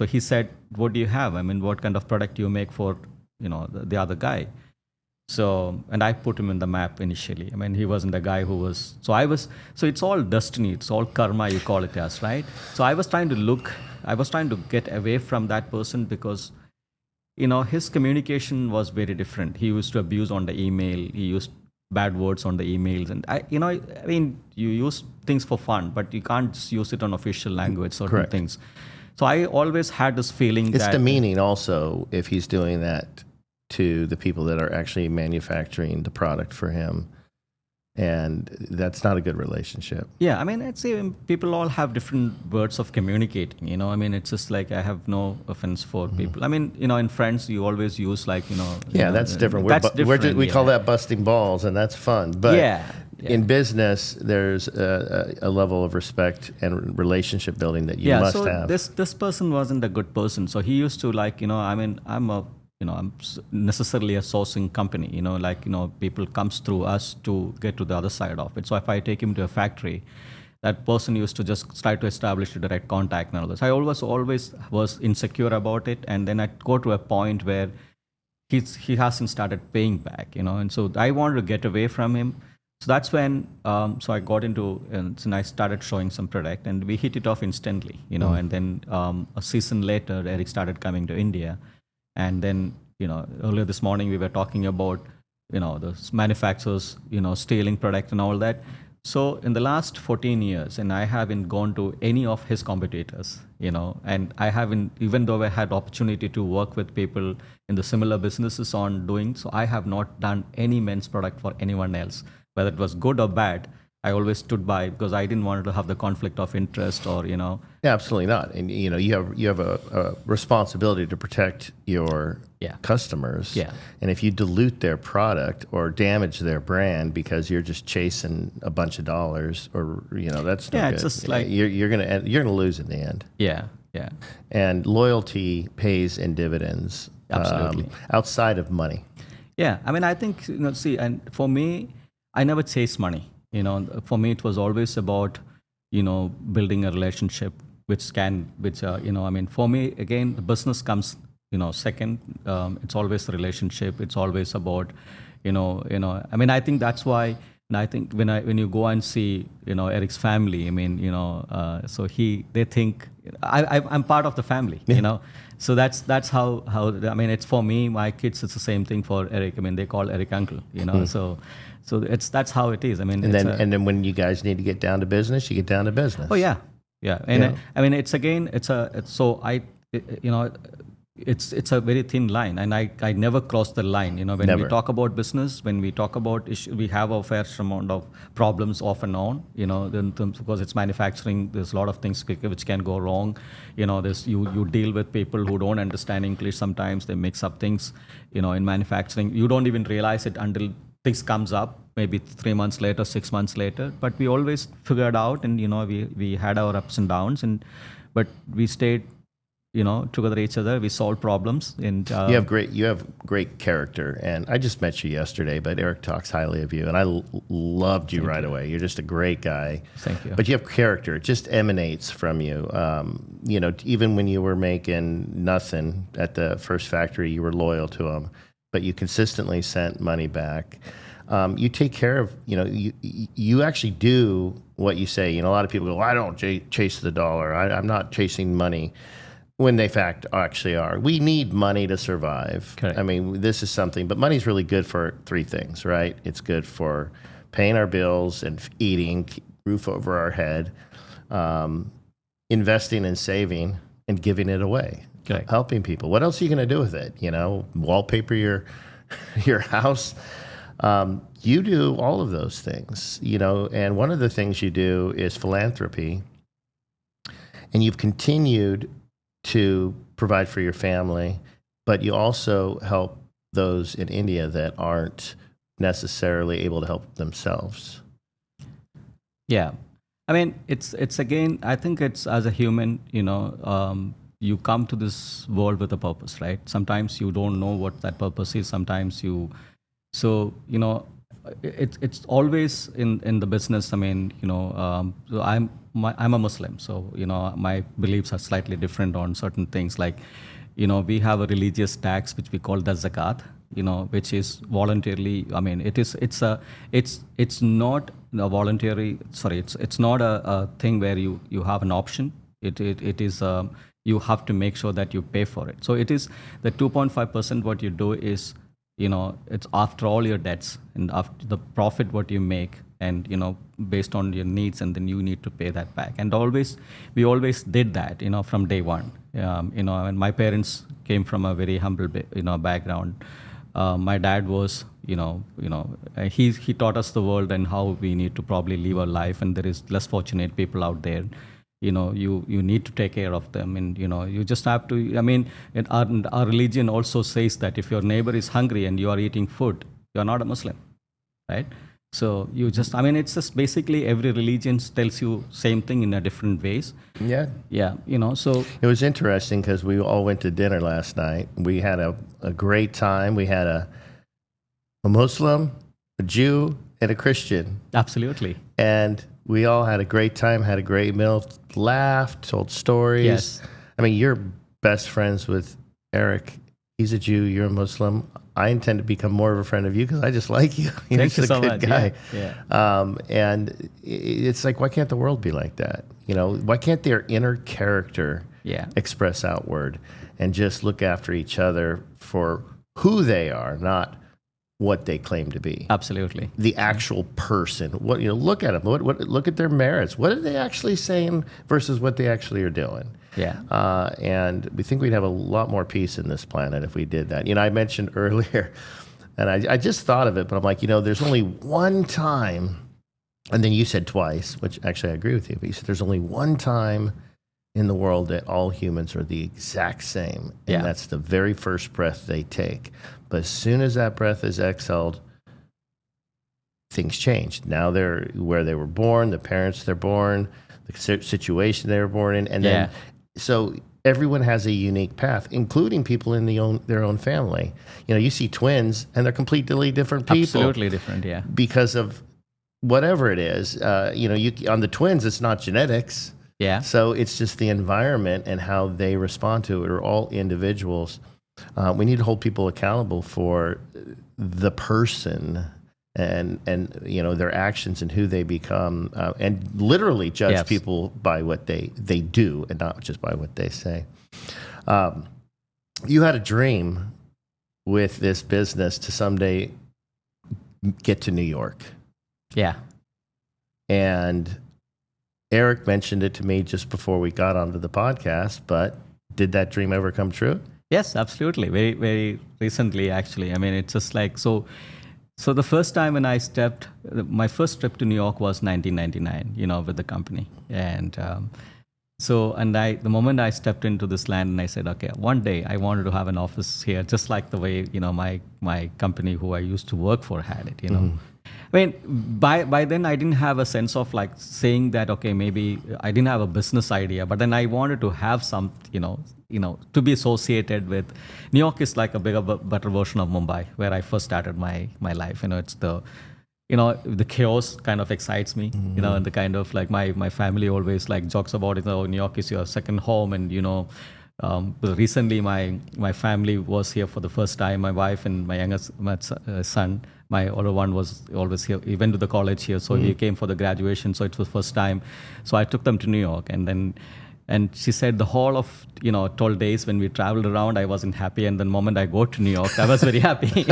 he said, what do you have? I mean, what kind of product do you make for, the other guy? So, and I put him in the map initially. I mean, he wasn't the guy who was, so it's all destiny, it's all karma, you call it as, right? So I was trying to get away from that person because, his communication was very different. He used to abuse on the email, he used bad words on the emails. And you use things for fun, but you can't just use it on official language, certain Correct. things. So I always had this feeling It's that. demeaning also if he's doing that to the people that are actually manufacturing the product for him. And that's not a good relationship. Yeah, I mean, I'd say people all have different words of communicating, it's just like I have no offense for people. I mean, in friends, you always use like, Yeah, that's different. That's different. We call that busting balls, and that's fun. But Yeah. in business, there's a level of respect and relationship building that you must have. This person wasn't a good person. So he used to like, I'm necessarily a sourcing company, people comes through us to get to the other side of it. So if I take him to a factory, that person used to just try to establish a direct contact and all this. I always was insecure about it. And then I'd go to a point where he hasn't started paying back, and so I wanted to get away from him. So that's when, so I got into, and I started showing some product and we hit it off instantly, and then a season later, Eric started coming to India. And then, earlier this morning we were talking about, the manufacturers, stealing product and all that. So in the last 14 years, and I haven't gone to any of his competitors, and I haven't, even though I had opportunity to work with people in the similar businesses on doing, so I have not done any men's product for anyone else, whether it was good or bad. I always stood by because I didn't want to have the conflict of interest or, Yeah, absolutely not. And, you have a responsibility to protect your customers. Yeah. And if you dilute their product or damage their brand because you're just chasing a bunch of dollars or, that's no good. it's just like. You're gonna lose in the end. Yeah. And loyalty pays in dividends. Absolutely. Outside of money. Yeah. I mean, I think, and for me, I never chase money. For me, it was always about, building a relationship, for me, again, the business comes, second. It's always a relationship. It's always about, I think that's why, and I think when you go and see, Eric's family, so they think I'm part of the family, So that's how it's for me, my kids, it's the same thing for Eric. They call Eric uncle, So that's how it is. And then when you guys need to get down to business, you get down to business. Oh yeah. And it's a very thin line, and I never cross the line. When Never. we talk about business, when we talk about issue, we have a fair amount of problems off and on. Because it's manufacturing, there's a lot of things which can go wrong. You deal with people who don't understand English. Sometimes they mix up things. In manufacturing, you don't even realize it until things comes up, maybe 3 months later, 6 months later. But we always figured out, and we had our ups and downs, but we stayed, together each other. We solved problems, and you have great character. And I just met you yesterday, but Eric talks highly of you, and I loved you right away. You're just a great guy. Thank you. But you have character; it just emanates from you. Even when you were making nothing at the first factory, you were loyal to him. But you consistently sent money back. You take care of, you actually do what you say. A lot of people go, well, I don't chase the dollar. I'm not chasing money. When they actually are. We need money to survive. Correct. This is something, but money's really good for 3 things, right? It's good for paying our bills and eating, roof over our head, investing and saving, and giving it away. Correct. helping people. What else are you going to do with it? Wallpaper your your house. You do all of those things, and one of the things you do is philanthropy, and you've continued to provide for your family, but you also help those in India that aren't necessarily able to help themselves. Yeah. I mean, it's again, I think it's as a human, you come to this world with a purpose, right? Sometimes you don't know what that purpose is. Sometimes it's always in the business. I mean, so I'm a Muslim, so my beliefs are slightly different on certain things. Like, we have a religious tax which we call the zakat, which is voluntarily. I mean, it's not a voluntary. Sorry, it's not a thing where you have an option. It is. You have to make sure that you pay for it. So it is the 2.5%. What you do is, it's after all your debts and after the profit what you make, and based on your needs, and then you need to pay that back. And we always did that, from day one. And my parents came from a very humble background. My dad was, he taught us the world and how we need to probably live our life, and there is less fortunate people out there. You need to take care of them, and you just have to. I mean, our religion also says that if your neighbor is hungry and you are eating food, you are not a Muslim, right? So it's just basically every religion tells you same thing in a different ways. Yeah. So it was interesting because we all went to dinner last night. We had a great time. We had a Muslim, a Jew, and a Christian. Absolutely. And we all had a great time, had a great meal, laughed, told stories. Yes. I mean, you're best friends with Eric. He's a Jew, you're a Muslim. I intend to become more of a friend of you because I just like you. You're Thank you just a so good much. guy. Yeah. And it's like, why can't the world be like that? Why can't their inner character express outward and just look after each other for who they are, not what they claim to be? Absolutely. The actual person. What look at them. Look at their merits. What are they actually saying versus what they actually are doing? Yeah. And we think we'd have a lot more peace in this planet if we did that. I mentioned earlier, and I just thought of it, but I'm like, there's only one time, and then you said twice, which actually I agree with you, but you said there's only one time in the world that all humans are the exact same, and that's the very first breath they take. But as soon as that breath is exhaled, things change. Now they're where they were born, the parents they're born, the situation they were born in, and then so everyone has a unique path, including people in their own family. You see twins, and they're completely different people. Absolutely different, yeah. Because of whatever it is. On the twins, it's not genetics. Yeah. So it's just the environment and how they respond to it are all individuals. We need to hold people accountable for the person and their actions and who they become, and literally judge people by what they do and not just by what they say. You had a dream with this business to someday get to New York. Yeah. And Eric mentioned it to me just before we got onto the podcast, but did that dream ever come true? Yes, absolutely. Very, very recently, actually. I mean, it's just like, so the first time when my first trip to New York was 1999, with the company. And the moment I stepped into this land and I said, okay, one day I wanted to have an office here, just like the way, my company who I used to work for had it, Mm-hmm. I mean, by then I didn't have a sense of like saying that, okay, maybe I didn't have a business idea, but then I wanted to have some, to be associated with. New York is like a bigger, better version of Mumbai, where I first started my life. It's the chaos kind of excites me, and the kind of like my family always like jokes about it. New York is your second home, and recently my family was here for the first time. My wife and my youngest son, my older one was always here. He went to the college here, so he came for the graduation. So it was first time. So I took them to New York, and then And she said the whole of 12 days when we traveled around, I wasn't happy, and the moment I go to New York, I was very happy.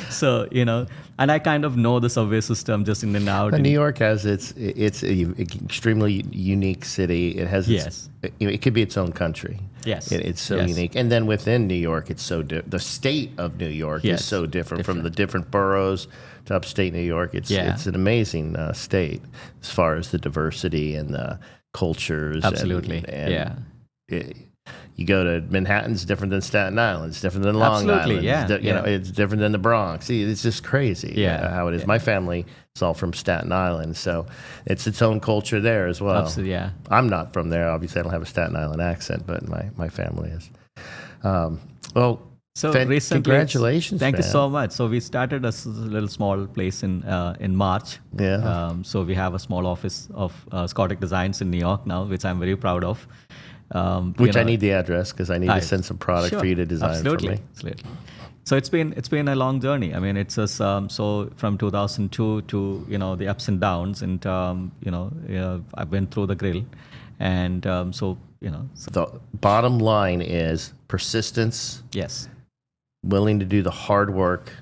So and I kind of know the subway system just in and out. New York has it's an extremely unique city. It has it could be its own country. Yes, it's so unique. And then within New York, it's so the state of New York is so different from the different boroughs to upstate New York. It's an amazing state as far as the diversity and the cultures. Absolutely. You go to Manhattan, it's different than Staten Island. It's different than Long Island. It's different than the Bronx. See, it's just crazy how it is. My family is all from Staten Island, so it's its own culture there as well. Absolutely, yeah. I'm not from there. Obviously, I don't have a Staten Island accent, but my family is. So recently, congratulations! Thank man. you so much. So we started a little small place in March. Yeah. So we have a small office of Scottic Designs in New York now, which I'm very proud of. Which I need the address because I need to send some product for you to design for me. Absolutely. So it's been a long journey. I mean, it's just so from 2002 to the ups and downs, and I went through the grill, and The bottom line is persistence. Yes. Willing to do the hard work,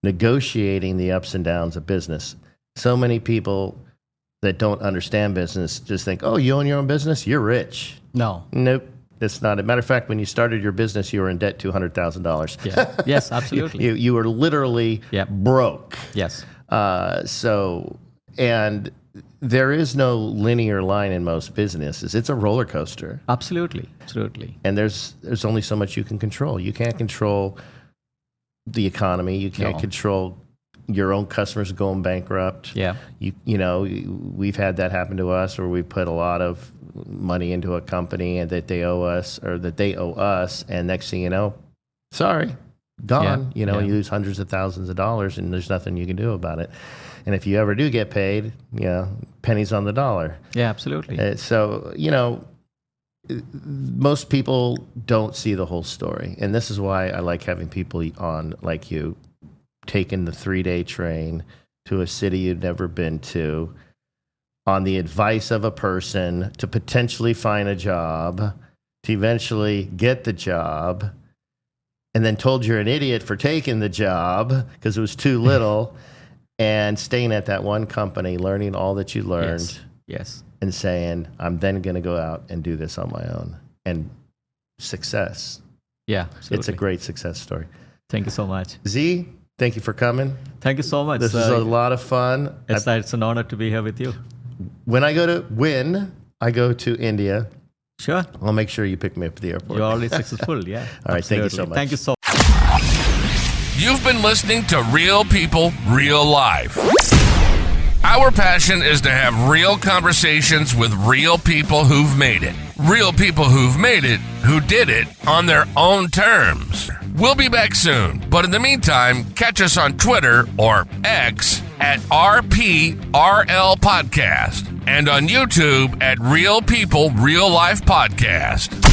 negotiating the ups and downs of business. So many people that don't understand business just think, oh, you own your own business? You're rich. No. Nope. That's not. As a matter of fact, when you started your business, you were in debt $200,000. Yeah. Yes, absolutely. You were literally broke. Yes. And there is no linear line in most businesses. It's a roller coaster. Absolutely. And there's only so much you can control. You can't control the economy. You can't control your own customers going bankrupt. Yeah. We've had that happen to us, where we put a lot of money into a company and that they owe us, or that they owe us, and next thing you know, sorry, gone. You lose hundreds of thousands of dollars, and there's nothing you can do about it. And if you ever do get paid, pennies on the dollar. Yeah, absolutely. Most people don't see the whole story. And this is why I like having people on like you, taking the 3-day train to a city you've never been to, on the advice of a person to potentially find a job, to eventually get the job, and then told you're an idiot for taking the job because it was too little. And staying at that one company, learning all that you learned, yes, and saying, I'm then going to go out and do this on my own. And success. Yeah, absolutely. It's a great success story. Thank you so much. Z, thank you for coming. Thank you so much. This is a lot of fun. It's an honor to be here with you. When I go to India, sure, I'll make sure you pick me up at the airport. You're already successful, yeah. All right, thank you so much. Thank you so much. You've been listening to Real People, Real Life. Our passion is to have real conversations with real people who've made it. Real people who've made it, who did it on their own terms. We'll be back soon, but in the meantime, catch us on Twitter or X at RPRL Podcast and on YouTube at Real People, Real Life Podcast.